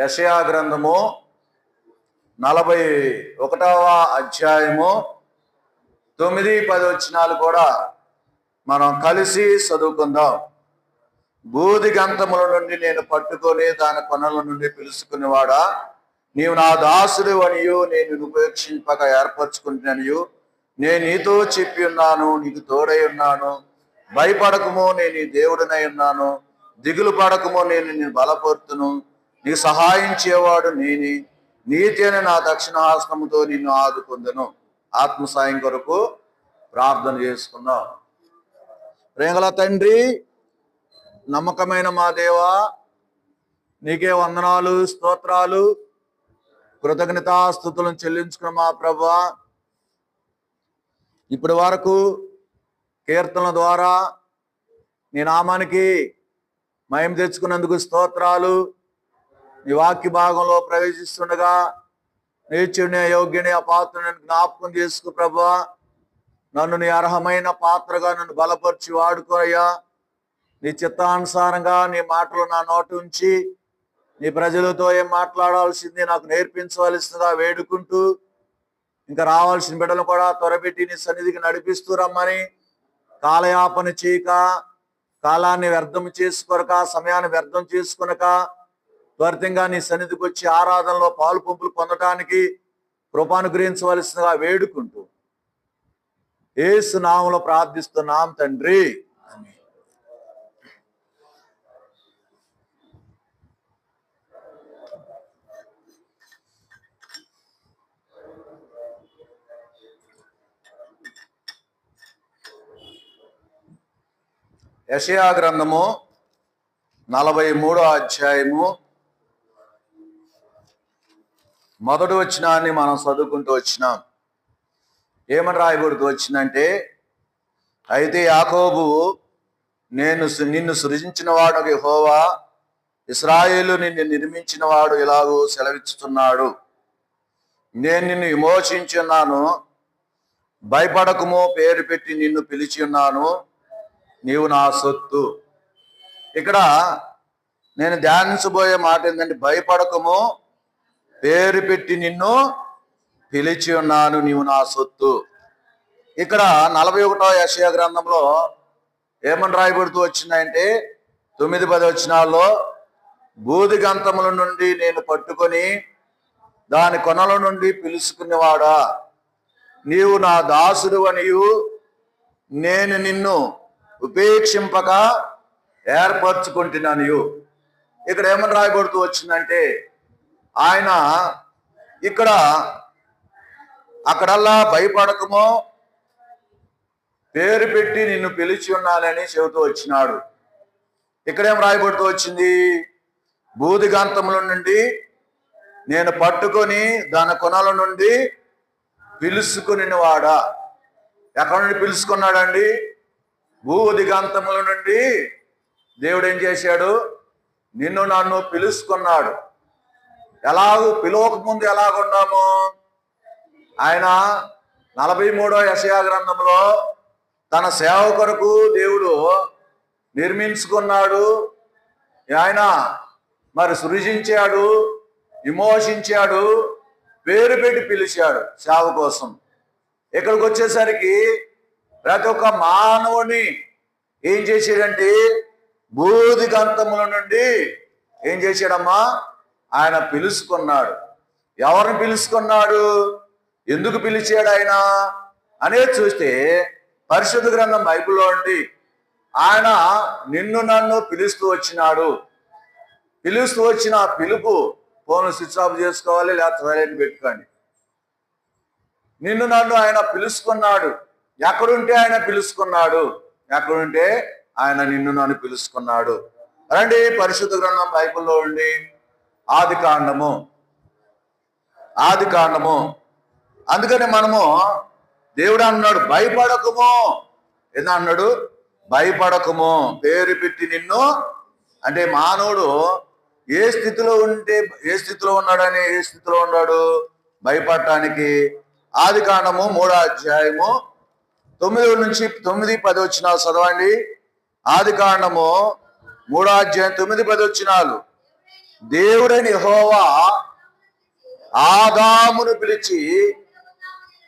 యెషయా గ్రంథము 41వ అధ్యాయము 9-10 వచనాలు కూడా మనం కలిసి చదువుకుందాం. బూది గంతముల నుండి నేను పట్టుకొని దాని కొనల నుండి పిలుచుకునేవాడా, నీవు నా దాసుడు అనియు నేను ఉపేక్షింపక ఏర్పరచుకుంటున్నాను. నేను నీతో చెప్పి ఉన్నాను, నీకు తోడై ఉన్నాను. భయపడకము, నేను నీ దేవుడినై ఉన్నాను. దిగులు పడకము, నేను నిన్ను బలపరుతును. నీకు సహాయం చేయవాడు నేనే. నీతి అని నా దక్షిణ హస్తముతో నిన్ను ఆదుకుందును. ఆత్మ సాయం కొరకు ప్రార్థన చేసుకుందాం. ప్రేమగల తండ్రి, నమ్మకమైన మా దేవా, నీకే వందనాలు, స్తోత్రాలు, కృతజ్ఞతాస్తుతులను చెల్లించుకున్న మా ప్రభువా, ఇప్పటి వరకు కీర్తనల ద్వారా నీ నామానికి మహిమ తెచ్చుకున్నందుకు స్తోత్రాలు. నీ వాక్య భాగంలో ప్రవేశిస్తుండగా నీచుని, యోగ్యుని, అపాత్రుని జ్ఞాపకం చేసుకో ప్రభువా. నన్ను నీ అర్హమైన పాత్రగా నన్ను బలపరిచి వాడుకోయ్యా. నీ చిత్తానుసారంగా నీ మాటలు నా నోటి ఉంచి నీ ప్రజలతో ఏం మాట్లాడాల్సింది నాకు నేర్పించవలసిందిగా వేడుకుంటూ, ఇంకా రావాల్సిన బిడ్డలు కూడా త్వరపెట్టి నీ సన్నిధికి నడిపిస్తూ రమ్మని, కాలయాపన చేయక, కాలాన్ని వ్యర్థం చేసుకోరక, సమయాన్ని వ్యర్థం చేసుకొనక త్వరితంగా నీ సన్నిధికి వచ్చి ఆరాధనలో పాలు పంపులు పొందటానికి కృపానుగ్రహించవలసిందిగా వేడుకుంటూ యేసు నామములో ప్రార్థిస్తున్నాం తండ్రి. యెషయా గ్రంథము 43వ అధ్యాయము మొదటి వచనాన్ని మనం చదువుకుంటూ వచ్చినాం. ఏమని రాయబడుతూ వచ్చిందంటే, అయితే యాకోబు, నిన్ను సృజించిన వాడు యెహోవా, ఇశ్రాయేలు నిన్ను నిర్మించిన వాడు ఇలాగూ సెలవిస్తున్నాడు, నేను నిన్ను విమోచించి ఉన్నాను. భయపడకము, పేరు పెట్టి నిన్ను పిలిచి ఉన్నాను. నీవు నా సొత్తు. ఇక్కడ నేను ధ్యానించబోయే మాట ఏంటంటే, భయపడకము, పేరు పెట్టి నిన్ను పిలిచి ఉన్నాను, నీవు నా సొత్తు. ఇక్కడ 41వ యెషయా గ్రంథంలో ఏమని రాయబడుతూ వచ్చిందంటే, 9-10 వచనాల్లో, బూది గంతముల నుండి నేను పట్టుకొని దాని కొనల నుండి పిలుచుకునేవాడా, నీవు నా దాసుడు అనియు నేను నిన్ను ఉపేక్షింపక ఏర్పరచుకుంటున్నాను. ఇక్కడ ఏమని రాయబడుతూ వచ్చిందంటే, ఆయన ఇక్కడ అక్కడల్లా భయపడకమో, పేరు పెట్టి నిన్ను పిలిచి ఉన్నానని చెబుతూ వచ్చినాడు. ఇక్కడేం రాయబడుతూ వచ్చింది, బూది గంతముల నుండి నేను పట్టుకొని దాని కొనల నుండి పిలుచుకుని వాడా. ఎక్కడి నుండి పిలుచుకున్నాడండి? బూది గంతముల నుండి దేవుడు ఏం చేశాడు? నిన్ను నన్ను పిలుచుకున్నాడు. ఎలాగూ పిలువక ముందు ఎలాగున్నాము? ఆయన 43వ యెషయా గ్రంథంలో తన సేవ కొరకు దేవుడు నిర్మించుకున్నాడు. ఆయన మరి సృజించాడు, విమోచించాడు, పేరు పెట్టి పిలిచాడు సేవ కోసం. ఇక్కడికి వచ్చేసరికి ప్రతి ఒక్క మానవుని ఏం చేశాడంటే, బూది గంతముల నుండి ఏం చేశాడమ్మా? ఆయన పిలుచుకున్నాడు. ఎవరిని పిలుచుకున్నాడు? ఎందుకు పిలిచాడు ఆయన అనేది చూస్తే పరిశుద్ధ గ్రంథం బైబిల్లో ఉండి, ఆయన నిన్ను నన్ను పిలుస్తూ వచ్చినాడు. పిలుస్తూ వచ్చిన పిలుపు ఫోన్ స్విచ్ ఆఫ్ చేసుకోవాలి, లేకపోతే సైలెంట్ పెట్టుకోండి. నిన్ను నన్ను ఆయన పిలుచుకున్నాడు. ఎక్కడుంటే ఆయన పిలుచుకున్నాడు, ఎక్కడుంటే ఆయన నిన్ను నన్ను పిలుచుకున్నాడు. రండి పరిశుద్ధ గ్రంథం బైబిల్లో ఉండి ఆది కాండము. అందుకని మనము దేవుడు అన్నాడు, భయపడకము. ఏదో అన్నాడు, భయపడకము, పేరు పెట్టి నిన్ను. అంటే మానవుడు ఏ స్థితిలో ఉన్నాడని, ఏ స్థితిలో ఉన్నాడు భయపడటానికి. ఆది కాండము 3వ అధ్యాయము 9-10 వచనాలు చదవండి. ఆది కాండము 3వ అధ్యాయం 9-10 వచనాలు. దేవుడైన యెహోవా ఆదామును పిలిచి,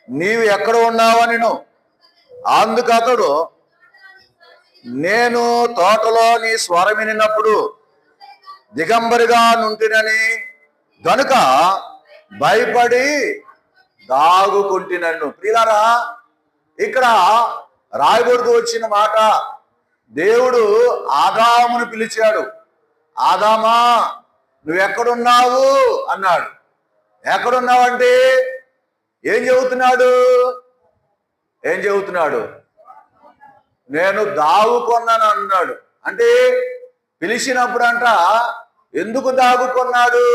నీవు ఎక్కడ ఉన్నావనిను. అందుకు అతడు, నేను తోటలో నీ స్వరం వినినప్పుడు దిగంబరిగా నుంటినని గనుక భయపడి దాగుకుంటున్నాను. ప్రియులారా, ఇక్కడ రాయబడుతూ వచ్చిన మాట, దేవుడు ఆదామును పిలిచాడు. ఆదామా, నువ్వెక్కడున్నావు అన్నాడు. ఎక్కడున్నావంటే ఏం చెబుతున్నాడు? నేను దాగుకొన్నాను అన్నాడు. అంటే పిలిచినప్పుడు అంట ఎందుకు దాగుకున్నాడు?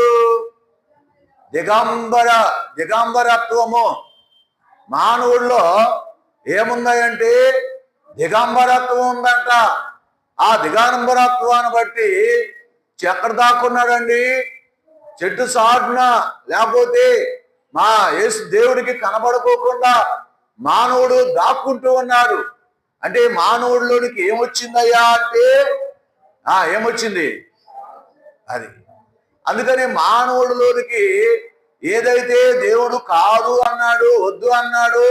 దిగంబరత్వము. మానవుల్లో ఏముందంటే దిగంబరత్వం ఉందంట. ఆ దిగంబరత్వాన్ని బట్టి ఎక్కడ దాక్కున్నాడండి? చెట్టు సాటున, లేకపోతే మా యేసు దేవుడికి కనబడుకోకుండా మానవుడు దాక్కుంటూ ఉన్నాడు. అంటే మానవుడిలోనికి ఏమొచ్చిందయ్యా అంటే ఏమొచ్చింది అది. అందుకని మానవుడిలోనికి ఏదైతే దేవుడు కాదు అన్నాడు, వద్దు అన్నాడు,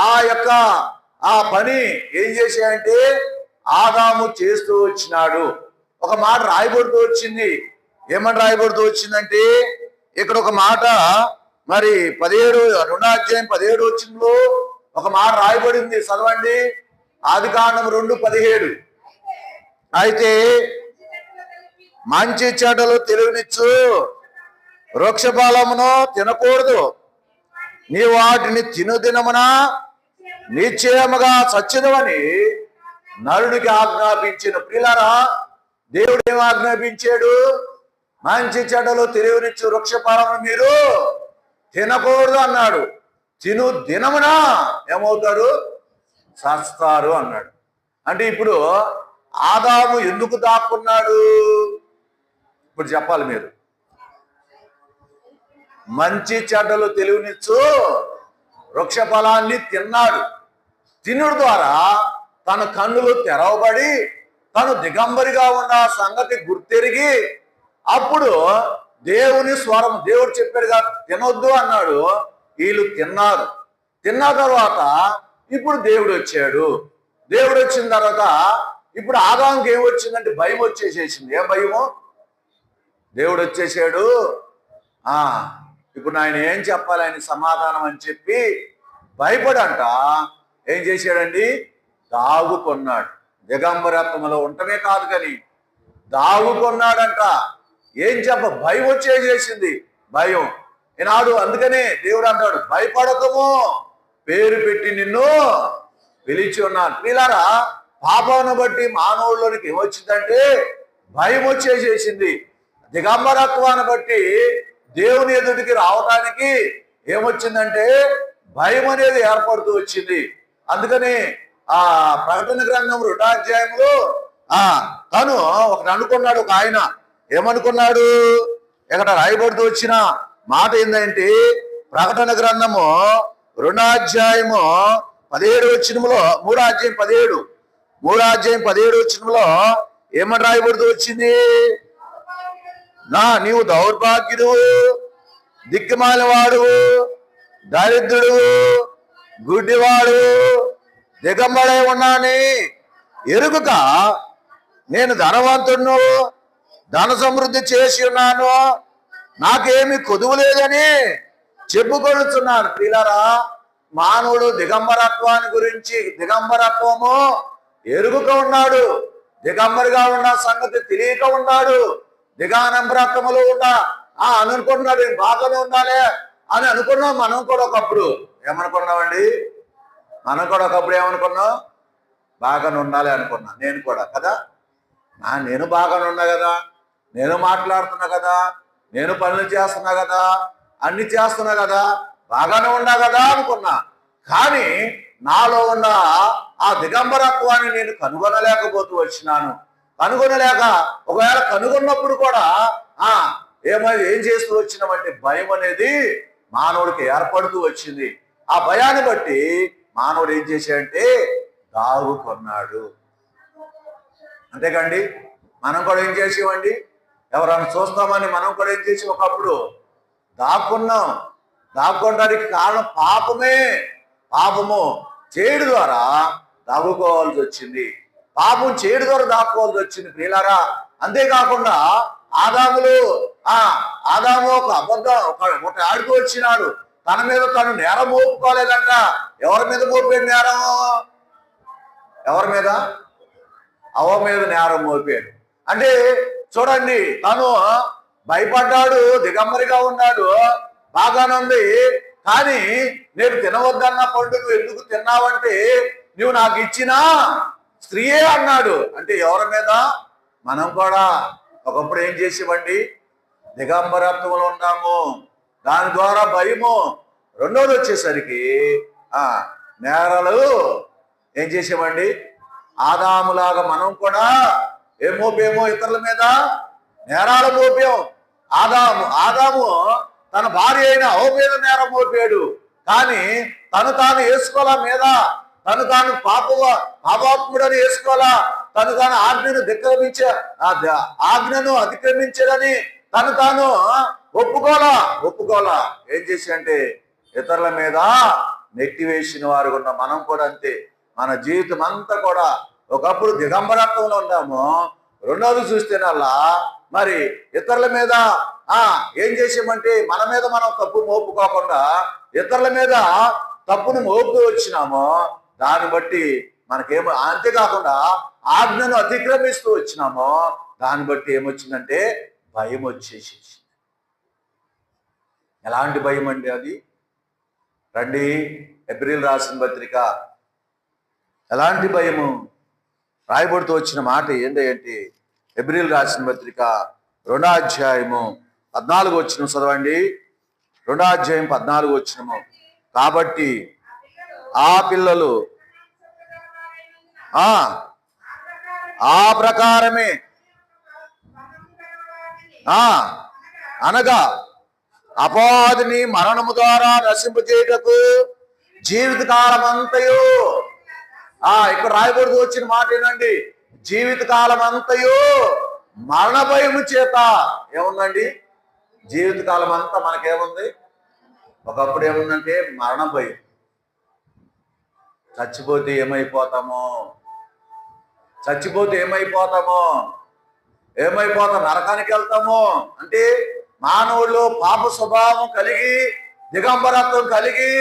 ఆ యొక్క పని ఏం చేశాయంటే ఆదాము చేస్తూ వచ్చినాడు. ఒక మాట రాయబడుతూ వచ్చింది. ఏమని రాయబడుతూ వచ్చిందంటే ఇక్కడ ఒక మాట, మరి 17 2వ అధ్యాయం 17 వచనంలో ఒక మాట రాయబడింది. చదవండి. ఆదికాండం 2:17. అయితే మంచి చెడ్డలు తెలివినిచ్చు వృక్ష ఫలమును తినకూడదు, నీ వాటిని తిను దినమున నిశ్చయముగా చచ్చినవని నరుడికి ఆజ్ఞాపించిన. ప్రియులారా, దేవుడు ఏం ఆజ్ఞాపించాడు? మంచి చెడ్డలు తెలివినిచ్చు వృక్ష ఫలమును మీరు తినకూడదు అన్నాడు. తిను దినమున ఏమవుతారు? చస్తారు అన్నాడు. అంటే ఇప్పుడు ఆదాము ఎందుకు దాక్కున్నాడు? ఇప్పుడు చెప్పాలి మీరు. మంచి చెడ్డలు తెలివినిచ్చు వృక్ష ఫలాన్ని తిన్నాడు. తినుడు ద్వారా తన కన్నులు తెరవబడి తను దిగంబరిగా ఉన్న సంగతి గుర్తెరిగి, అప్పుడు దేవుని స్వరం, దేవుడు చెప్పాడుగా తినొద్దు అన్నాడు. వీళ్ళు తిన్నారు. తిన్న తర్వాత ఇప్పుడు దేవుడు వచ్చాడు. దేవుడు వచ్చిన తర్వాత ఇప్పుడు ఆదాముకి ఏమొచ్చిందంటే భయం వచ్చేసేసింది. ఏం భయము? దేవుడు వచ్చేసాడు. ఇప్పుడు ఆయన ఏం చెప్పాలి, ఆయన సమాధానం అని చెప్పి భయపడంట ఏం చేశాడండి? దాగుకొన్నాడు. దిగంబరత్వంలో ఉండటమే కాదు కానీ దాగుకొన్నాడంట. ఏం భయం వచ్చేసేసింది. భయం ఈనాడు. అందుకనే దేవుడు అంటాడు, భయపడకము, పేరు పెట్టి నిన్ను పిలిచి ఉన్నాను. పిల్లారా, పాపాన్ని బట్టి మానవుల్లోనికి ఏమొచ్చిందంటే భయం వచ్చేసేసింది. దిగంబరత్వాన్ని బట్టి దేవుని ఎదుటికి రావడానికి ఏమొచ్చిందంటే భయం అనేది ఏర్పడుతూ వచ్చింది. అందుకని ప్రకటన గ్రంథం 2వ అధ్యాయంలో తను ఒకటి అనుకున్నాడు. ఒక ఆయన ఏమనుకున్నాడు? ఇక్కడ రాయబడుతూ వచ్చిన మాట ఏంటంటే ప్రకటన గ్రంథము 2వ అధ్యాయము 17 వచనంలో, 3వ అధ్యాయం 17 వచనంలో ఏమని రాయబడుతూ వచ్చింది? నీవు దౌర్భాగ్యుడు, దిక్కుమాలినవాడు, దరిద్రుడు, గుడ్డివాడు, దిగంబరై ఉన్నాని ఎరుగుక నేను ధనవంతుడును, ధన సమృద్ధి చేసి ఉన్నాను, నాకేమి కొదువు లేదని చెప్పుకొనుచున్నాను. ప్రియులారా, మానవుడు దిగంబరత్వాన్ని గురించి, దిగంబరత్వము ఎరుగుక ఉన్నాడు. దిగంబరిగా ఉన్న సంగతి తెలియక ఉన్నాడు. దిగంబరత్వములో ఉన్న అనుకున్నాడు నేను బాగానే ఉండాలి అని అనుకున్నాం. మనం కూడా ఒకప్పుడు ఏమనుకున్నామండి? మనం కూడా ఒకప్పుడు ఏమనుకున్నాం? బాగానే ఉండాలి అనుకున్నా. నేను కూడా కదా, నేను బాగానే ఉన్నా కదా, నేను మాట్లాడుతున్నా కదా, నేను పనులు చేస్తున్నా కదా, అన్ని చేస్తున్నా కదా, బాగానే ఉన్నా కదా అనుకున్నా. కానీ నాలో ఉన్న ఆ దిగంబరత్వాన్ని నేను కనుగొనలేకపోతూ వచ్చినాను. కనుగొనలేక, ఒకవేళ కనుగొన్నప్పుడు కూడా ఏం చేస్తూ వచ్చినామంటే భయం అనేది మానవుడికి ఏర్పడుతూ వచ్చింది. ఆ భయాన్ని బట్టి మానవుడు ఏం చేశాడంటే దాగుకొన్నాడు. అంతేకండి, మనం కూడా ఏం చేసేవండి? ఎవరైనా చూస్తామని మనం కూడా ఏం చేసి ఒకప్పుడు దాక్కున్నాం. దాక్కోవడానికి కారణం పాపమే. పాపము చేయడు ద్వారా దాక్కోవాల్సి వచ్చింది. పాపం చేయడు ద్వారా దాక్కోవాల్సి వచ్చింది ప్రియులారా. అంతేకాకుండా ఆదాము ఒక అబద్ధం ఒక ఆడుతూ వచ్చినాడు. తన మీద తను నేరం మోపుకోలేదంట. ఎవరి మీద మోపాడు నేరం? ఎవరి మీద? అవ్వ మీద నేరం మోపాడు. అంటే చూడండి, తను భయపడ్డాడు, దిగంబరిగా ఉన్నాడు, బాగానుంది. కానీ నేను తినవద్దన్న పండు నువ్వు ఎందుకు తిన్నావంటే నువ్వు నాకు ఇచ్చిన స్త్రీయే అన్నాడు. అంటే ఎవరి మీద? మనం కూడా ఒకప్పుడు ఏం చేసేవండి? దిగంబరత్వంలో ఉన్నాము, దాని ద్వారా భయము. రెండోది వచ్చేసరికి నేరాలు ఏం చేసామండి? ఆదాములాగా మనం కూడా ఏం మోపేమో ఇతరుల మీద నేరాలు మోపాం. ఆదాము తన భార్య అయిన అవ్వ మీద నేరం మోపాడు. కానీ తాను వేసుకోవాలా మీద, తాను పాపాత్ముడని వేసుకోవాలా, తాను ఆజ్ఞను అతిక్రమించదని తాను ఒప్పుకోలా. ఏం చేసి అంటే ఇతరుల మీద నెట్టివేసిన వారు ఉన్న మనం కూడా అంతే. మన జీవితం అంతా కూడా ఒకప్పుడు దిగంబరత్వంలో ఉన్నాము. రెండోది చూస్తేనల్లా మరి ఇతరుల మీద ఏం చేసామంటే మన మీద మనం తప్పు మోపుకోకుండా ఇతరుల మీద తప్పును మోపుతూ వచ్చినాము. దాన్ని బట్టి మనకేమో, అంతేకాకుండా ఆజ్ఞను అతిక్రమిస్తూ వచ్చినాము. దాన్ని బట్టి ఏమొచ్చిందంటే భయం వచ్చేసి. ఎలాంటి భయం అండి అది? రండి, ఏప్రిల్ రాసిన పత్రిక. ఎలాంటి భయము రాయబడుతూ వచ్చిన మాట ఏంటంటే, ఏప్రిల్ రాసిన పత్రిక 2వ అధ్యాయము 14వ వచనం చదవండి. 2వ అధ్యాయం 14వ వచనము. కాబట్టి ఆ పిల్లలు ఆ ప్రకారమే అనగా అపవాదిని మరణము ద్వారా నశింపజేయుటకు జీవితకాలం అంతయు, ఇక్కడ రాయబడుతూ వచ్చిన మాట ఏనండి, జీవితకాలం అంతయు మరణ భయము చేత. ఏముందండి? జీవితకాలం అంతా మనకేముంది? ఒకప్పుడు ఏముందంటే మరణ భయం. చచ్చిపోతే ఏమైపోతామో, నరకానికి వెళ్తామో. అంటే మానవుల్లో పాప స్వభావం కలిగి, దిగంబరత్వం కలిగి,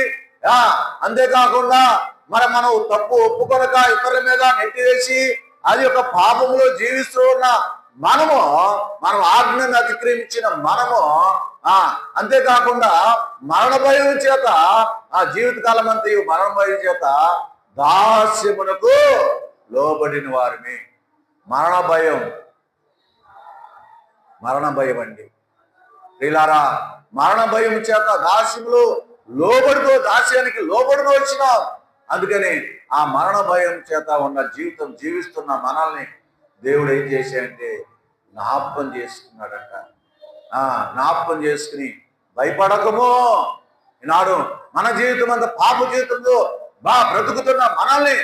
అంతేకాకుండా మనం తప్పు ఒప్పుకొనక ఇతరుల మీద నెట్టివేసి అది ఒక పాపంలో జీవిస్తూ ఉన్న మనం ఆజ్ఞను అతిక్రమించిన అంతేకాకుండా మరణ భయం చేత, జీవితకాలం అంతయు మరణ భయం చేత దాస్యమునకు లోబడిన వారిని. మరణ భయం అండి ప్రియులారా. మరణ భయం చేత దాస్యానికి లోబడుతూ వచ్చినాం. అందుకని ఆ మరణ భయం చేత ఉన్న జీవితం జీవిస్తున్న మనల్ని దేవుడు ఏం చేశాడంటే జ్ఞాపకం చేసుకున్నాడట. జ్ఞాపకం చేసుకుని భయపడకము. ఈనాడు మన జీవితం అంతా పాప జీవితంలో బ్రతుకుతున్న మనల్ని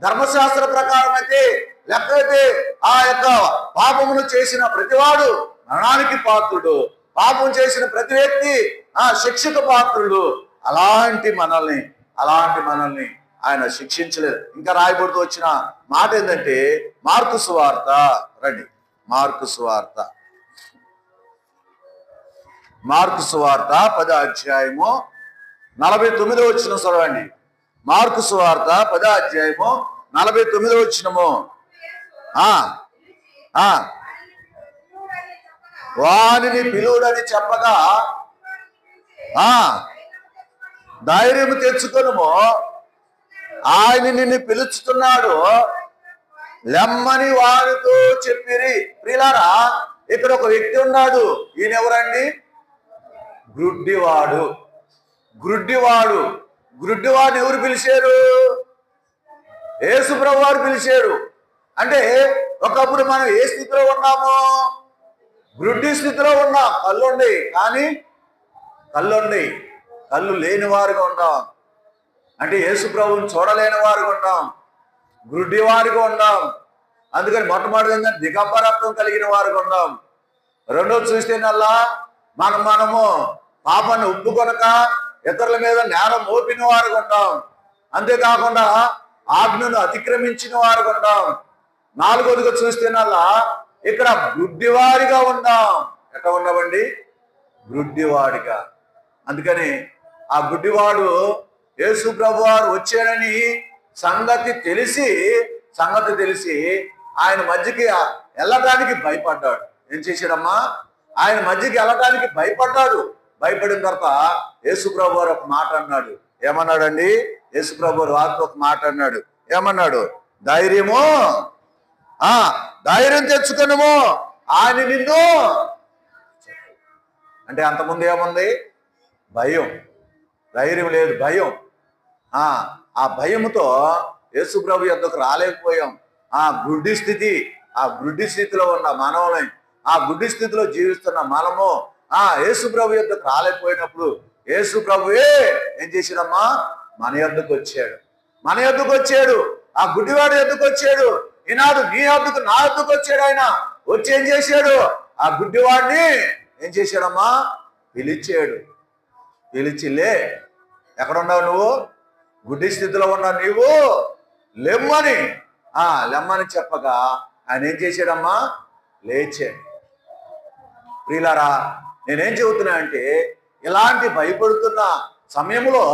ధర్మశాస్త్ర ప్రకారం అయితే లేకపోతే ఆ యొక్క పాపమును చేసిన ప్రతివాడు మరణానికి పాత్రుడు, పాపం చేసిన ప్రతి వ్యక్తి శిక్షకు పాత్రుడు. అలాంటి మనల్ని ఆయన శిక్షించలేదు. ఇంకా రాయబడుతూ వచ్చిన మాట ఏంటంటే మార్కు సువార్త. రండి, మార్కు సువార్త 10వ అధ్యాయము 49వ వచనం చదవండి. మార్కు సువార్త 10వ అధ్యాయము 49వ వచనము. వానిని పిలువుడని చెప్పగా ధైర్యం తెచ్చుకొనుము, ఆయన నిన్ను పిలుచుతున్నాడు లెమ్మని వారితో చెప్పిరి. ప్రియులారా, ఇక్కడ ఒక వ్యక్తి ఉన్నాడు. ఈయన ఎవరండి? గుడ్డివాడు ఎవరు పిలిచారు? యేసు ప్రభువు వారు పిలిచారు. అంటే ఒకప్పుడు మనం ఏ స్థితిలో ఉన్నామో? గుడ్డి స్థితిలో ఉన్నాం. కళ్ళుండి కానీ కళ్ళు లేని వారుగా ఉన్నాం. అంటే యేసు ప్రభువుని చూడలేని వారుగా ఉన్నాం, గుడ్డి వారిగా ఉన్నాం. అందుకని మొట్టమొదటి దిగంబరత్వం కలిగిన వారుగా ఉన్నాం. రెండోది చూస్తేనల్లా మనము పాపాన్ని ఒప్పుకొనక ఇతరుల మీద నేరం మోపిన వారు ఉంటాం. అంతేకాకుండా ఆజ్ఞను అతిక్రమించిన వారు ఉంటాం. నాలుగోదిగా చూస్తేనల్లా ఇక్కడ గుడ్డివాడిగా ఉన్నాం. ఎట్లా ఉన్నామండి? గుడ్డివాడిగా. అందుకని ఆ గుడ్డివాడు యేసు ప్రభు వారు వచ్చాడని సంగతి తెలిసి ఆయన మధ్యకి వెళ్ళటానికి భయపడ్డాడు. ఏం చేశాడమ్మా? ఆయన మధ్యకి వెళ్ళటానికి భయపడ్డాడు. భయపడిన తర్వాత యేసు ప్రభు వారు ఒక మాట అన్నాడు. ఏమన్నాడండి? యేసు ప్రభు వారు వారితో ఒక మాట అన్నాడు. ఏమన్నాడు? ధైర్యం తెచ్చుకున్నాము, ఆయన నిన్ను. అంటే అంతకుముందు ఏముంది? భయం. ధైర్యం లేదు, భయం. ఆ భయంతో యేసు ప్రభు యొద్దకు రాలేకపోయాం. ఆ గుడ్డి స్థితిలో ఉన్న మనల్ని, ఆ గుడ్డి స్థితిలో జీవిస్తున్న మనము యేసు ప్రభు యొద్దకు రాలేకపోయినప్పుడు యేసు ప్రభువే ఏం చేశాడమ్మా? మన యొద్దకు వచ్చాడు. ఆ గుడ్డివాడి యొద్దకు వచ్చాడు. ఈనాడు నీ యొద్దకు, నా యొద్దకు వచ్చాడు. ఆయన వచ్చి ఏం చేశాడు? ఆ గుడ్డివాడిని ఏం చేశాడమ్మా? పిలిచిలే. ఎక్కడున్నావు నువ్వు? గుడ్డి స్థితిలో ఉన్నావు నీవు, లెమ్మని చెప్పగా ఆయన ఏం చేశాడమ్మా? లేచాడు. ప్రియులారా, నేనేం చెబుతున్నా అంటే, ఇలాంటి భయపడుతున్న సమయంలో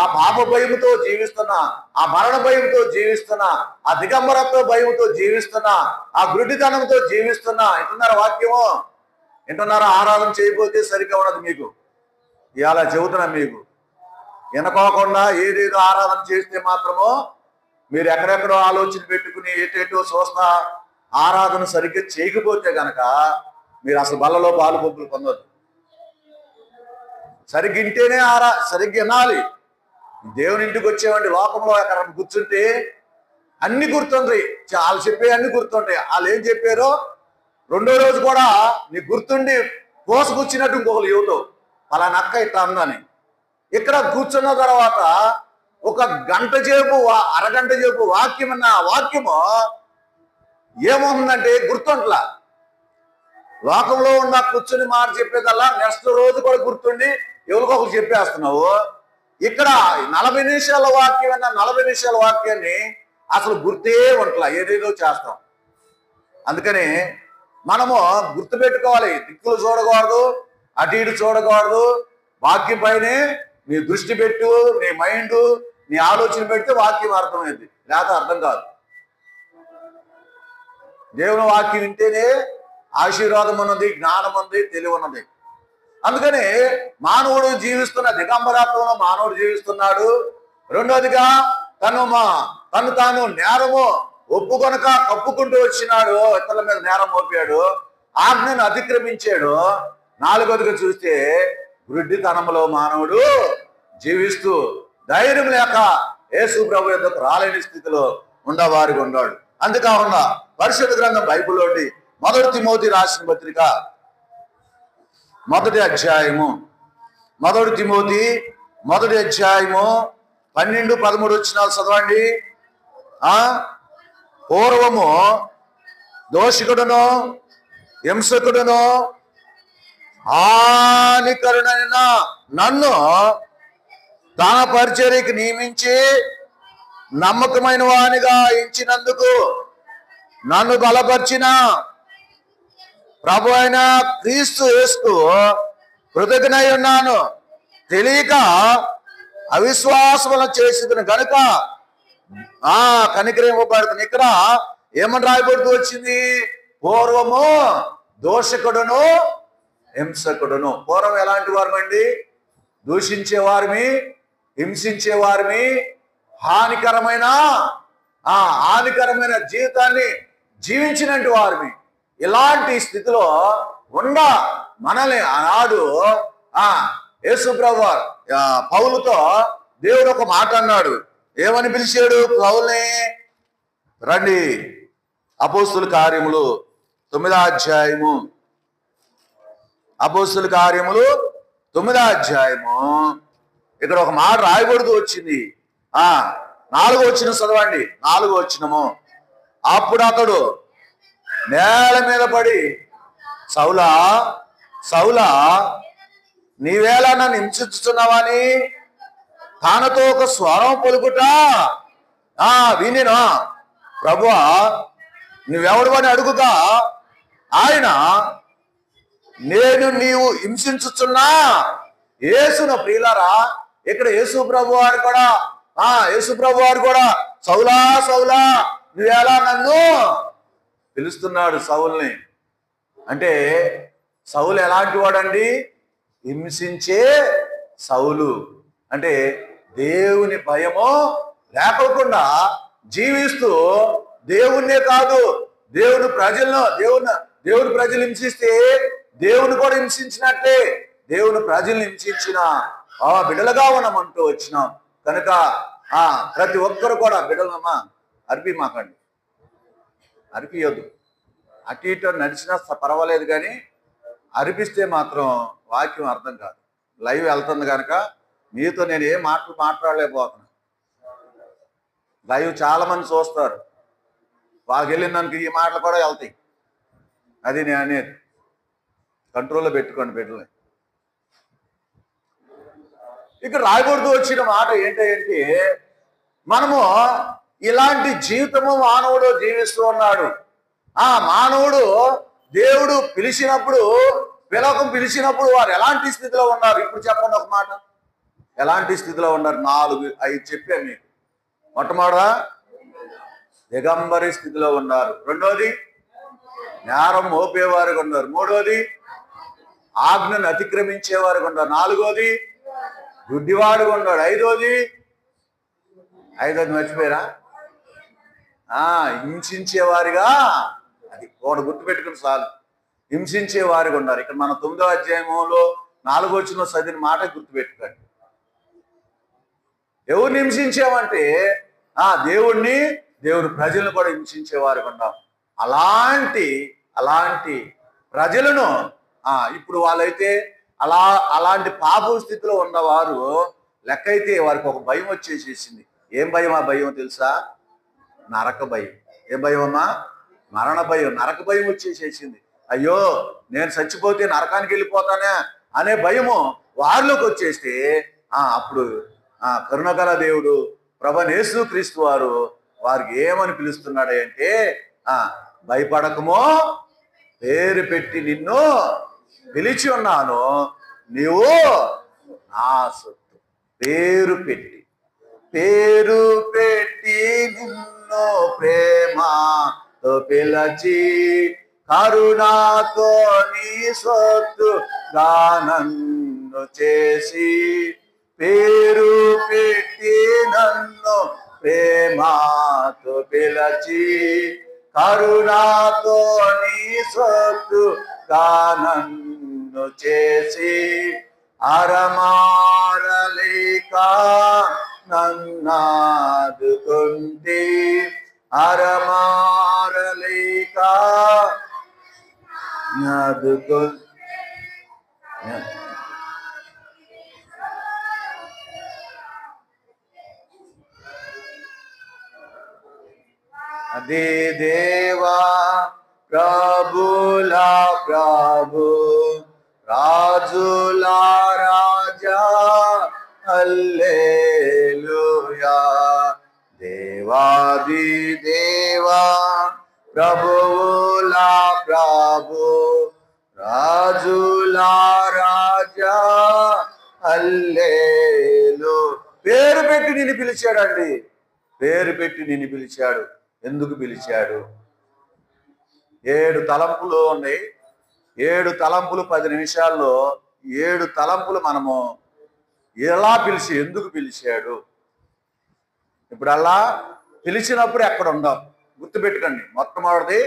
ఆ పాప భయంతో జీవిస్తున్నా, ఆ మరణ భయంతో జీవిస్తున్నా, ఆ దిగంబరత్వ భయంతో జీవిస్తున్నా, ఆ గుడ్డితనంతో జీవిస్తున్నా, వింటున్నారా వాక్యము? వింటున్నారా? ఆరాధన చేయకపోతే సరిగ్గా ఉండదు మీకు. ఇవాళ చెబుతున్నా మీకు, వినకోకుండా ఏదేదో ఆరాధన చేస్తే మాత్రమో మీరు ఎక్కడెక్కడో ఆలోచన పెట్టుకుని ఏటేటో చూస్తా ఆరాధన సరిగ్గా చేయకపోతే గనక మీరు అసలు బల్లలో పాలు బొబ్బులు పొందొద్దు. సరిగ్గా ఇంటేనే సరిగ్గా వినాలి. దేవుని ఇంటికి వచ్చేవండి, లోకంలో ఎక్కడ కూర్చుంటే అన్ని గుర్తుంటాయి. వాళ్ళు చెప్పే అన్ని గుర్తుంటాయి. వాళ్ళు ఏం చెప్పారో రెండో రోజు కూడా నీకు గుర్తుండి కోసుకొచ్చినట్టు ఇంకొకరు యువతో అలా నక్క ఇట్లా అందని. ఇక్కడ కూర్చున్న తర్వాత ఒక గంట సేపు, అరగంట సేపు వాక్యం అన్న వాక్యము ఏమవుతుందంటే గుర్తుంటలా. లోకంలో ఉన్న కూర్చుని మాట చెప్పేదల్లా నెక్స్ట్ రోజు కూడా గుర్తుండి ఎవరికొకరు చెప్పేస్తున్నావు. ఇక్కడ 40 నిమిషాల వాక్యం అన్న 40 నిమిషాల వాక్యాన్ని అసలు గుర్తే ఉంటలా, ఏదేదో చేస్తాం. అందుకని మనము గుర్తుపెట్టుకోవాలి. దిక్కులు చూడకూడదు, అటు ఇటు చూడకూడదు. వాక్యం పైనే నీ దృష్టి పెట్టు, నీ మైండ్, నీ ఆలోచన పెడితే వాక్యం అర్థమైంది, లేకపోతే అర్థం కాదు. దేవుని వాక్యం వింటేనే ఆశీర్వాదం ఉన్నది, జ్ఞానం ఉంది, తెలివి ఉన్నది. అందుకని మానవుడు జీవిస్తున్న దిగంబరాత్వంలో మానవుడు జీవిస్తున్నాడు. రెండోదిగా తను తాను నేరము ఒప్పుకొనక కప్పుకుంటూ వచ్చినాడు, ఇతరుల మీద నేరం మోపాడు, ఆజ్ఞను అతిక్రమించాడు. నాలుగోదిగా చూస్తే గుడ్డితనంలో మానవుడు జీవిస్తూ ధైర్యం లేక యేసు ప్రభు యొద్దకు రాలేని స్థితిలో ఉండవారిగా ఉన్నాడు. అందుకాకుండా పరిశుద్ధ గ్రంథం బైబిల్లోని 1 తిమోతి రాసిన పత్రిక 1వ అధ్యాయము 1 తిమోతి 1వ అధ్యాయము 12-13 వచనాలు చదవండి. పూర్వము దోషకుడును హింసకుడును హానికరుడైన నన్ను తన పరిచర్యకు నియమించి నమ్మకమైన వానిగా ఎంచినందుకు నన్ను బలపరిచిన ప్రభు అయిన క్రీస్తు యేసుకు కృతజ్ఞుడై ఉన్నాను. తెలియక అవిశ్వాసములను చేసిన కనుక కనికరింపబడుతుంది. ఇక్కడ ఏమని రాయబడుతూ వచ్చింది? పూర్వము దోషకుడును హింసకుడును. పూర్వం ఎలాంటి వారమండి? దూషించేవారిని, హింసించేవారిని, హానికరమైన జీవితాన్ని జీవించినట్టు వారిని. ఇలాంటి స్థితిలో ఉన్న మనల్ని ఆనాడు యేసు ప్రభు పౌలుతో దేవుడు ఒక మాట అన్నాడు. ఏమని పిలిచాడు పౌల్ని? రండి, అపోస్తుల కార్యములు 9వ అధ్యాయము, అపోస్తుల కార్యములు 9వ అధ్యాయము. ఇక్కడ ఒక మాట రాయబడుతూ వచ్చింది. 4వ వచనం చదవండి. 4వ వచనము. అప్పుడు అతడు నేల మీద పడి సౌలా సౌలా నీవేలా నన్ను హింసించుతున్నావని తానతో ఒక స్వరం పలుకుట వినినా ప్రభువా నువ్వెవడు అని అడుగుగా ఆయన నీవు హింసించుచున్నా యేసున ప్రియులారా, ఇక్కడ యేసు ప్రభు వారు కూడా యేసు ప్రభు వారు కూడా సౌలా సౌలా నువ్వెలా నన్ను పిలుస్తున్నాడు సౌల్ని. అంటే సౌలు ఎలాంటి వాడండి? హింసించే సౌలు. అంటే దేవుని భయము లేకోకుండా జీవిస్తూ దేవుణ్ణే కాదు దేవుని ప్రజలను దేవుని ప్రజలు హింసిస్తే దేవుని కూడా హింసించినట్టే. దేవుని ప్రజల్ని హింసించిన బిడ్డలుగా ఉన్నామంటూ వచ్చినాం కనుక ప్రతి ఒక్కరు కూడా బిడ్డలమ్మా మాకండి, అరిపియొద్దు. అటు ఇటు నడిచినా పర్వాలేదు, కానీ అరిపిస్తే మాత్రం వాక్యం అర్థం కాదు. లైవ్ వెళ్తుంది కనుక మీతో నేను ఏ మాటలు మాట్లాడలేకపోతున్నా. లైవ్ చాలా మంది చూస్తారు, వాళ్ళకి వెళ్ళిన దానికి ఈ మాటలు కూడా వెళ్తాయి. అది నేను అనేది. కంట్రోల్లో పెట్టుకోండి బిడ్డలు. ఇక్కడ రాయకూడదు వచ్చిన మాట ఏంటంటే, మనము ఇలాంటి జీవితము మానవుడు జీవిస్తూ ఉన్నాడు. మానవుడు దేవుడు పిలిచినప్పుడు వారు ఎలాంటి స్థితిలో ఉన్నారు? ఇప్పుడు చెప్పండి ఒక మాట. ఎలాంటి స్థితిలో ఉన్నారు? 4, 5 చెప్పాను మీకు. మొట్టమొదట దిగంబరి స్థితిలో ఉన్నారు. రెండోది నేరం మోపేవారుగా ఉన్నారు. మూడోది ఆజ్ఞను అతిక్రమించేవారుగా ఉన్నారు. నాలుగోది గుడ్డివాడుగా ఉన్నాడు. ఐదోది మర్చిపోయారా? హింసించేవారిగా, అది ఒకటి గుర్తుపెట్టుకుని చాలు, హింసించేవారిగా ఉన్నారు. ఇక్కడ మన 9వ అధ్యాయంలో 4వ వచనంలో చదివిన మాట గుర్తుపెట్టుకోండి. ఎవరిని హింసించామంటే దేవుని ప్రజలను కూడా హింసించేవారుగా ఉన్నాం. అలాంటి ప్రజలను ఇప్పుడు వాళ్ళైతే అలాంటి పాప స్థితిలో ఉన్నవారు లెక్కైతే వారికి ఒక భయం వచ్చేసేసింది. ఏం భయం? ఆ భయం తెలుసా? నరక భయం. ఏం భయం అమ్మా? మరణ భయం, నరక భయం వచ్చేసేసింది. అయ్యో నేను చచ్చిపోతే నరకానికి వెళ్ళిపోతానే అనే భయము వారిలోకి వచ్చేస్తే అప్పుడు కరుణగల దేవుడు ప్రభువైన యేసుక్రీస్తు వారు వారికి ఏమని పిలుస్తున్నాడు అంటే, భయపడకమో, పేరు పెట్టి నిన్ను పిలిచి ఉన్నాను, నీవు నా సొత్తు. పేరు పెట్టి నిన్ను ప్రేమతో పిలచి కరుణాతో నీ సొత్తుగా నన్ను చేసి, పేరు పెట్టి నన్ను ప్రేమతో పిలచి కరుణాతో నీ సొత్తుగా నన్ను చేసి, అరమారలేక నన్నాదుకుంటే, అరమారలేక నాదుకు అదే దేవా ప్రభులా ప్రభు, రాజులా రాజా, హల్లెలూయా. దేవాది దేవా ప్రభువులా ప్రభు, రాజులా రాజా, హల్లెలూయా. పేరు పెట్టి నిన్ను పిలిచాడండి. పేరు పెట్టి నిన్ను పిలిచాడు. ఎందుకు పిలిచాడు? 7 తలంపులు ఉన్నాయి. 7 తలంపులు 10 నిమిషాల్లో 7 తలంపులు మనము ఎలా ఎందుకు పిలిచాడు? ఇప్పుడు అలా పిలిచినప్పుడు ఎక్కడ ఉందాం గుర్తుపెట్టుకోండి. మొట్టమొదటిది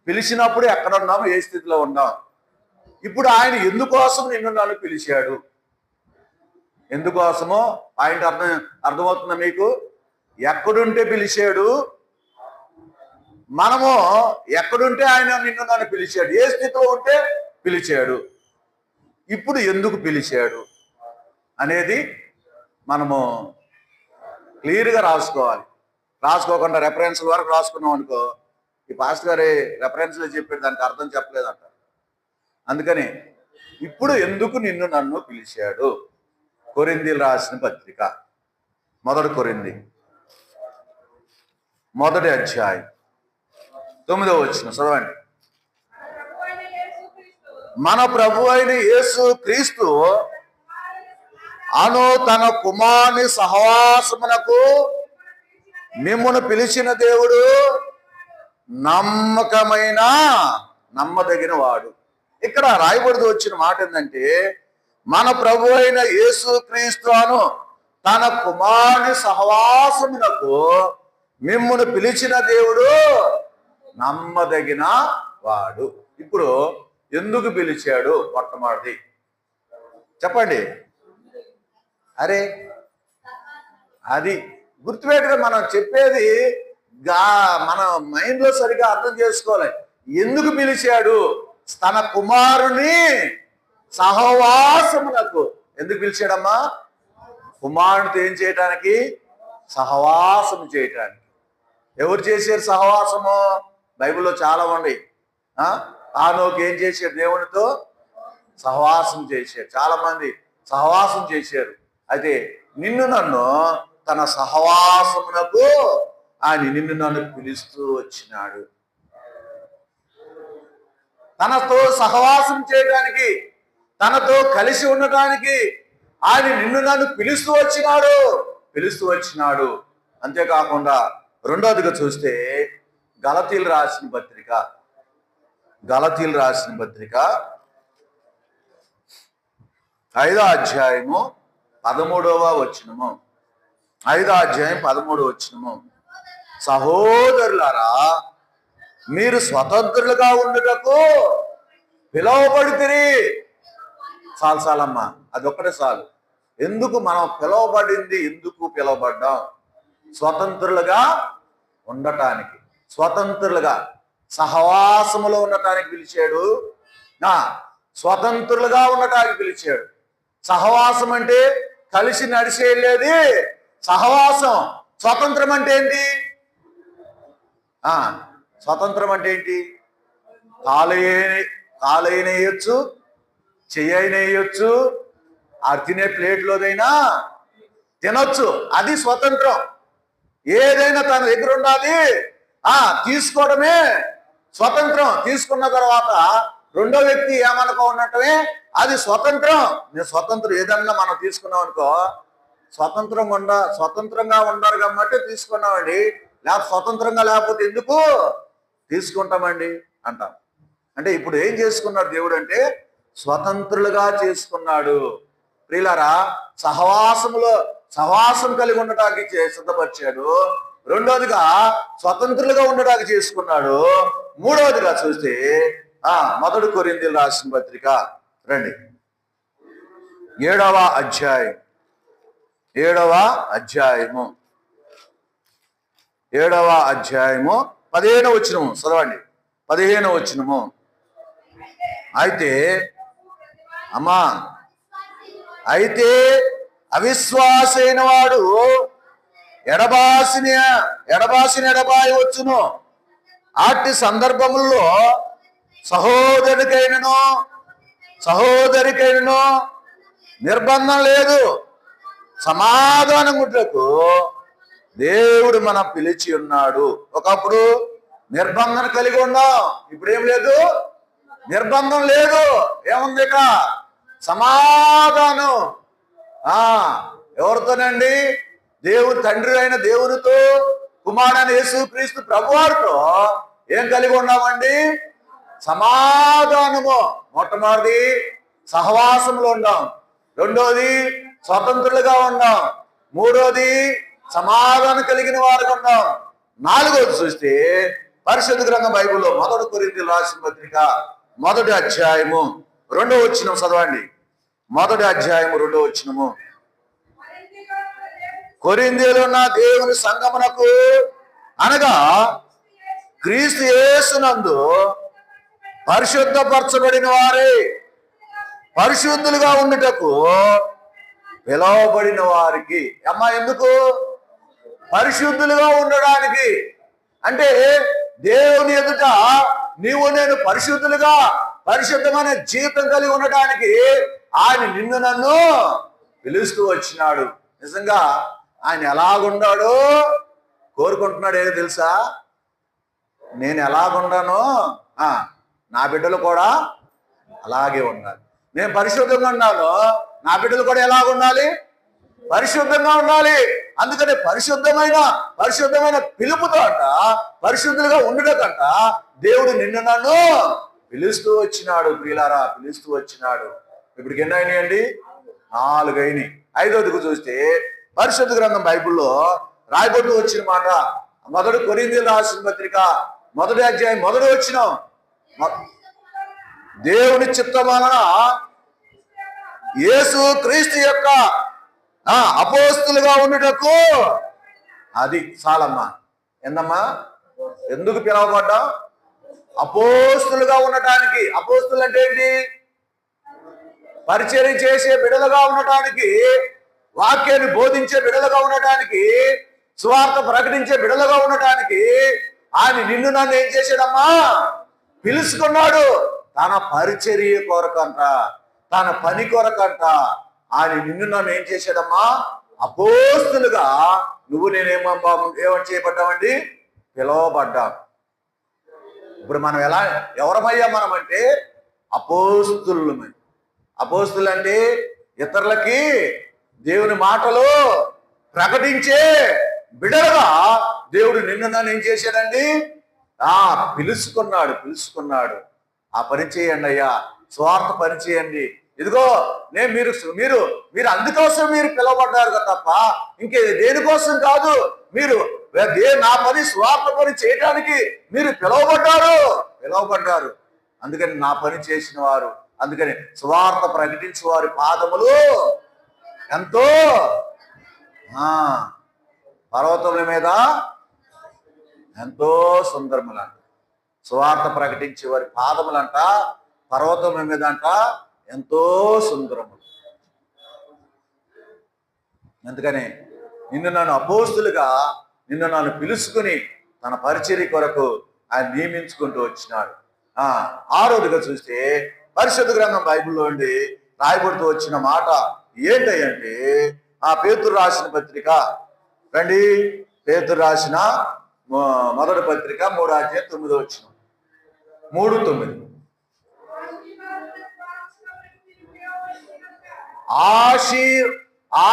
పిలిచినప్పుడు ఎక్కడ ఉన్నాము, ఏ స్థితిలో ఉన్నాం. ఇప్పుడు ఆయన ఎందుకోసం నిన్ను నన్ను పిలిచాడు? ఎందుకోసమో పాయింట్ అర్థమవుతుందా మీకు? ఎక్కడుంటే పిలిచాడు, మనము ఎక్కడుంటే ఆయన నిన్ను నన్ను పిలిచాడు, ఏ స్థితిలో ఉంటే పిలిచాడు, ఇప్పుడు ఎందుకు పిలిచాడు అనేది మనము క్లియర్గా రాసుకోవాలి. రాసుకోకుండా రెఫరెన్స్ల వరకు రాసుకున్నాం అనుకో, ఈ పాస్టర్ గారి రెఫరెన్స్లో చెప్పాడు, దానికి అర్థం చెప్పలేదంట. అందుకని ఇప్పుడు ఎందుకు నిన్ను నన్ను పిలిచాడు? కొరింథీయులు రాసిన పత్రిక మొదటి కొరింథీ మొదటి అధ్యాయం 9వ వచనం చదవండి. మన ప్రభు అయిన యేసు క్రీస్తు అను తన కుమారుని సహవాసమునకు మిమ్మును పిలిచిన దేవుడు నమ్మదగిన వాడు. ఇక్కడ రాయబడి వచ్చిన మాట ఏంటంటే, మన ప్రభు అయిన యేసు క్రీస్తు అను తన కుమారుని సహవాసమునకు మిమ్మును పిలిచిన దేవుడు నమ్మదగిన వాడు. ఇప్పుడు ఎందుకు పిలిచాడు? మొట్టమొదటి చెప్పండి. అరే అది గుర్తుపెట్టుగా మనం చెప్పేది మన మైండ్లో సరిగా అర్థం చేసుకోవాలి. ఎందుకు పిలిచాడు? తన కుమారుని సహవాసమునకు. ఎందుకు పిలిచాడమ్మా? కుమారునితో ఏం చేయటానికి? సహవాసం చేయటానికి. ఎవరు చేశారు సహవాసము? బైబిల్లో చాలా ఉన్నాయి. ఆనోకు ఏం చేశాడు? దేవునితో సహవాసం చేశాడు. చాలా మంది సహవాసం చేశారు. అయితే నిన్ను నన్ను తన సహవాసమునకు ఆయన నిన్ను నన్ను పిలుస్తూ వచ్చినాడు. తనతో సహవాసం చేయడానికి, తనతో కలిసి ఉండటానికి ఆయన నిన్ను నన్ను పిలుస్తూ వచ్చినాడు. అంతేకాకుండా రెండోదిగా చూస్తే గలతీయులు రాసిన పత్రిక 5వ అధ్యాయము 13వ వచనము. 5వ అధ్యాయం 13వ వచనము. సహోదరులారా, మీరు స్వతంత్రులుగా ఉండుటకు పిలువబడితిరి. చాలమ్మా, అదొక్కటే చాలు. ఎందుకు మనం పిలువబడింది? ఎందుకు పిలువబడ్డాం? స్వతంత్రులుగా ఉండటానికి, స్వతంత్రులుగా సహవాసములో ఉండటానికి పిలిచాడు. స్వతంత్రులుగా ఉండటానికి పిలిచాడు. సహవాసం అంటే కలిసి నడిచేయలేదు సహవాసం. స్వతంత్రం అంటే ఏంటి? స్వతంత్రం అంటే ఏంటి? కాలైన వేయచ్చు, చెయ్యైన వేయచ్చు, ఆ తినే ప్లేట్లోదైనా తినొచ్చు. అది స్వతంత్రం. ఏదైనా తన దగ్గర ఉండాలి, తీసుకోవడమే స్వతంత్రం. తీసుకున్న తర్వాత రెండో వ్యక్తి ఏమనుకో ఉన్నట్టమే అది స్వతంత్రం. నేను స్వతంత్రం ఏదన్నా మనం తీసుకున్నాం అనుకో, స్వతంత్రంగా ఉండాలి కాబట్టి తీసుకున్నామండి. లేకపోతే స్వతంత్రంగా లేకపోతే ఎందుకు తీసుకుంటామండి అంటాం. అంటే ఇప్పుడు ఏం చేసుకున్నాడు దేవుడు అంటే? స్వతంత్రులుగా చేసుకున్నాడు. ప్రియులారా, సహవాసం కలిగి ఉండటానికి సిద్ధపరిచాడు. రెండోదిగా స్వతంత్రులుగా ఉండటానికి చేసుకున్నాడు. మూడవదిగా చూస్తే మొదటి కొరింథీయులు రాసిన పత్రిక రండి, 7వ అధ్యాయము 15వ వచనము చదవండి. 15వ వచనము. అయితే అవిశ్వాసైన వాడు ఎడబాయి వచ్చును. అట్టి సందర్భముల్లో సహోదరికైనను నిర్బంధం లేదు, సమాధానం గుడ్లకు దేవుడు మనం పిలిచి ఉన్నాడు. ఒకప్పుడు నిర్బంధం కలిగి ఉన్నాం, ఇప్పుడేం లేదు, నిర్బంధం లేదు. ఏముంది ఇక? సమాధానం. ఎవరితోనండి? దేవుడు తండ్రి అయిన దేవునితో, కుమారుడైన యేసుక్రీస్తు ప్రభువారితో ఏం కలిగి ఉన్నామండి? సమాధానము. మొట్టమొదటి సహవాసంలో ఉన్నాం, రెండోది స్వతంత్రులుగా ఉన్నాం, మూడోది సమాధానం కలిగిన వారుగా ఉన్నాం, నాలుగోది చూస్తే పరిశుద్ధ గ్రంథం బైబిల్లో మొదటి కొరింథీయులు రాసిన పత్రిక 1వ అధ్యాయము 2వ వచనం చదవండి. 1వ అధ్యాయము 2వ వచనము. కొరింథీయులో ఉన్న దేవుని సంగమునకు అనగా క్రీస్తు యేసునందు పరిశుద్ధపరచబడిన వారే పరిశుద్ధులుగా ఉండుటకు పిలువబడిన వారికి. ఎందుకు? పరిశుద్ధులుగా ఉండడానికి. అంటే దేవుని ఎదుట నీవు నేను పరిశుద్ధులుగా పరిశుద్ధమైన జీవితం కలిగి ఉండటానికి ఆయన నిన్ను నన్ను పిలుస్తూ వచ్చినాడు. నిజంగా ఆయన ఎలాగుండాడో కోరుకుంటున్నాడు. ఏదో తెలుసా? నేను ఎలాగుండానో నా బిడ్డలు కూడా అలాగే ఉండాలి. నేను పరిశుద్ధంగా ఉన్నాను, నా బిడ్డలు కూడా ఎలాగుండాలి? పరిశుద్ధంగా ఉండాలి. అందుకని పరిశుద్ధమైన పిలుపుతో పరిశుద్ధులుగా ఉండటంట దేవుడు నిన్ను నన్ను పిలుస్తూ వచ్చినాడు. ప్రియులారా, పిలుస్తూ వచ్చినాడు. ఇప్పటికి ఎన్ని అయినాయండి? 4 అయినాయి. 5వదికి చూస్తే పరిశుద్ధ గ్రంథం బైబిల్లో రాయబడుతూ వచ్చిన మాట, 1 కొరింథీయులకు రాసిన పత్రిక 1వ అధ్యాయం 1వ వచనం, దేవుని చిత్తం వలన యేసు క్రీస్తు యొక్క అపోస్తులుగా ఉండుటకు. అది చాలమ్మా. ఏందమ్మా? ఎందుకు పిలవబడ్డా? అపోస్తులుగా ఉండటానికి. అపోస్తులు అంటే ఏంటి? పరిచర్య చేసే బిడ్డలుగా ఉండటానికి, వాక్యాన్ని బోధించే బిడ్డలుగా ఉండటానికి, సువార్త ప్రకటించే బిడ్డలుగా ఉండటానికి ఆయన నిన్ను నన్ను ఏం చేశాడమ్మా? పిలుచుకున్నాడు. తన పరిచర్య కొరకంట, తన పని కొరకంట ఆయన నిన్ను నన్ను ఏం చేశాడమ్మా? అపోస్తులుగా నువ్వు ఏమని చేయబడ్డామండి? పిలవబడ్డాం. ఇప్పుడు మనం ఎవరమయ్యా మనం అంటే అపోస్తులమే. అపోస్తులు అంటే ఇతరులకి దేవుని మాటలు ప్రకటించే బిడ్డలుగా దేవుడు నిన్ను నన్ను ఏం చేశాడండి? పిలుచుకున్నాడు. ఆ పని చేయండి అయ్యా, స్వార్థ పని చేయండి. ఇదిగో నేను మీరు అందుకోసం మీరు పిలవబడ్డారు కదా తప్ప ఇంకే దేనికోసం కాదు. మీరు నా పని స్వార్థ పని చేయడానికి మీరు పిలవబడ్డారు. అందుకని నా పని చేసిన వారు, అందుకని స్వార్థ ప్రకటించే వారి పాదములు ఎంతో పర్వతముల మీద ఎంతో సుందరములంట. స్వార్థ ప్రకటించే వారి పాదములంట పర్వతముల మీద అంట ఎంతో సుందరములు. అందుకని నిన్ను నన్ను అపోస్తులుగా నిన్ను నన్ను పిలుచుకుని తన పరిచర్య కొరకు ఆయన నియమించుకుంటూ వచ్చినాడు. 6వదిగా చూస్తే పరిశుద్ధ గ్రంథం బైబిల్లో ఉండి రాయబడుతూ వచ్చిన మాట ఏంటంటే, పేతురు రాసిన పత్రిక రండి. పేతురు రాసిన 1వ పత్రిక 3వ అధ్యాయం 9వ వచనం, 3:9.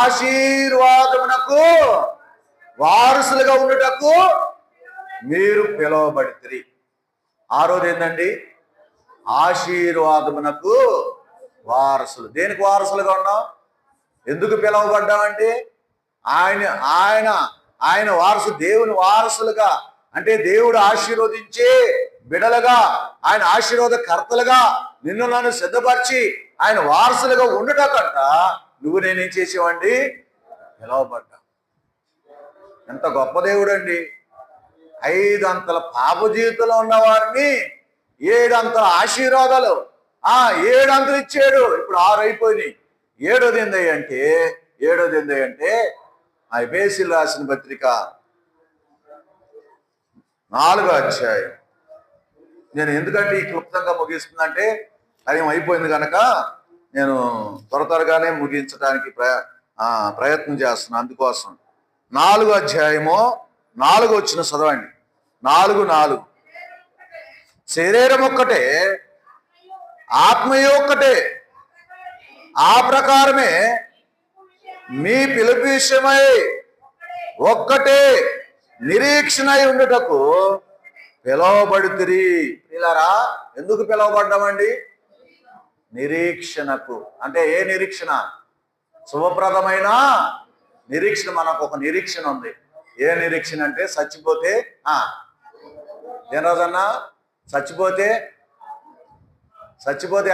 ఆశీర్వాదమునకు వారసులుగా ఉండుటకు మీరు పిలవబడితిరి. 6వది ఏంటండి? ఆశీర్వాదమునకు వారసులు. దేనికి వారసులుగా ఉన్నాం? ఎందుకు పిలవబడ్డామంటే ఆయన వారసు, దేవుని వారసులుగా అంటే దేవుడు ఆశీర్వదించే బిడలుగా, ఆయన ఆశీర్వాదకర్తలుగా నిన్ను నన్ను సిద్ధపరిచి ఆయన వారసులుగా ఉండటకంట నువ్వు నేనేం చేసేవాడి? పిలవబడ్డా. ఎంత గొప్ప దేవుడు అండి! 5 అంతల పాప జీవితంలో ఉన్న వారిని 7 అంతల ఆశీర్వాదాలు 7 అంతలు ఇచ్చాడు. ఇప్పుడు 6 అయిపోయినాయి. 7వది ఏంది అంటే ఎఫెసీయులకు రాసిన పత్రిక 4వ అధ్యాయం. నేను ఎందుకంటే ఈ క్లుప్తంగా ముగిస్తుందంటే టైం అయిపోయింది కనుక నేను త్వరగానే ముగించడానికి ప్రయత్నం చేస్తున్నాను. అందుకోసం 4వ అధ్యాయము 4వ వచనం చదవండి. 4:4 శరీరం ఒక్కటే, ఆత్మయే ఒక్కటే, ఆ ప్రకారమే మీ పిలుపు విషయమై ఒక్కటే నిరీక్షణ ఉండుటకు పిలవబడుతురి. పిల్లరా, ఎందుకు పిలవబడ్డామండి? నిరీక్షణకు. అంటే ఏ నిరీక్షణ? శుభప్రదమైన నిరీక్షణ. మనకు ఒక నిరీక్షణ ఉంది. ఏ నిరీక్షణ అంటే చచ్చిపోతే ఏం రోజన్నా చచ్చిపోతే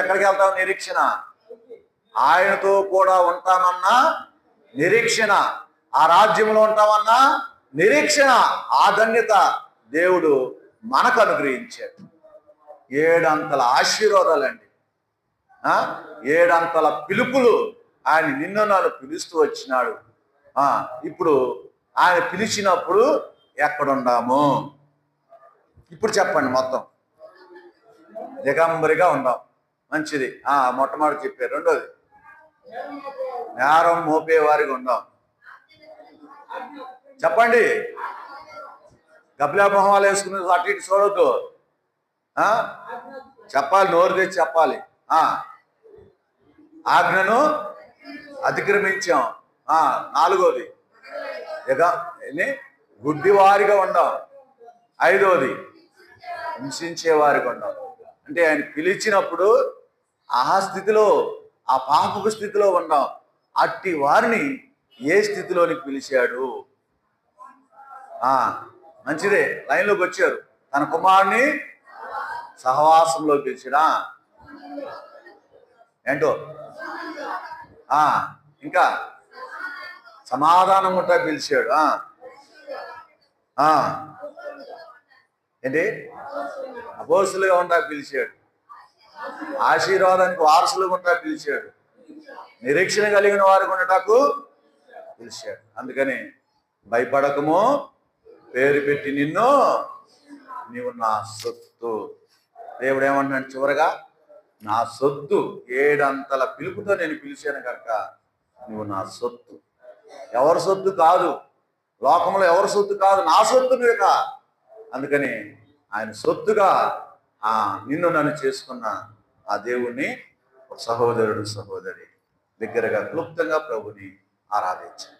ఎక్కడికి వెళ్తాం? నిరీక్షణ. ఆయనతో కూడా ఉంటామన్నా నిరీక్షణ, ఆ రాజ్యంలో ఉంటామన్నా నిరీక్షణ. ఆ ధన్యత దేవుడు మనకు అనుగ్రహించాడు. 7 అంతల ఆశీర్వాదాలండి, 7 అంతల పిలుపులు ఆయన నిన్ను నన్ను పిలుస్తూ వచ్చినాడు. ఇప్పుడు ఆయన పిలిచినప్పుడు ఎక్కడున్నాము? ఇప్పుడు చెప్పండి. మొత్తం దిగంబరిగా ఉందాం. మంచిది. మొట్టమొదటి చెప్పారు. రెండోది, నేరం మోపే వారికి ఉందాం. చెప్పండి. గబ్బిలా మొహాలు వేసుకుని అటు ఇటు చూడొద్దు. చెప్పాలి, నోరు తెచ్చి చెప్పాలి. ఆజ్ఞను అతిక్రమించాం. నాలుగోది, గుడ్డివారిగా ఉండం. ఐదోది, హింసించేవారిగా ఉండం. అంటే ఆయన పిలిచినప్పుడు ఆ స్థితిలో, ఆ పాపపు స్థితిలో ఉండం. అట్టి వారిని ఏ స్థితిలోనికి పిలిచాడు? మంచిదే, లైన్లోకి వచ్చారు. తన కుమారుని సహవాసంలో పిలిచాడా? ఏంటో ఇంకా సమాధానం ఉంటా పిలిచాడు. ఏంటి? అపోస్తులుగా ఉంటా పిలిచాడు. ఆశీర్వాదానికి వారసులుగా ఉంటా పిలిచాడు. నిరీక్షణ కలిగిన వారికి ఉండటకు పిలిచాడు. అందుకని భయపడకము, పేరు పెట్టి నిన్ను, నీవు నా సొత్తు. దేవుడు ఏమంటున్నాడు చివరగా? నా సొత్తు, 7 అంతల పిలుపుతో నేను పిలిచాను కనుక నువ్వు నా సొత్తు. ఎవరి సొత్తు కాదు, లోకంలో ఎవరి సొత్తు కాదు, నా సొత్తు నువ్వేక. అందుకని ఆయన సొత్తుగా నిన్ను నన్ను చేసుకున్న ఆ దేవుణ్ణి సహోదరుడు సహోదరి దగ్గరగా క్లుప్తంగా ప్రభుని ఆరాధించారు.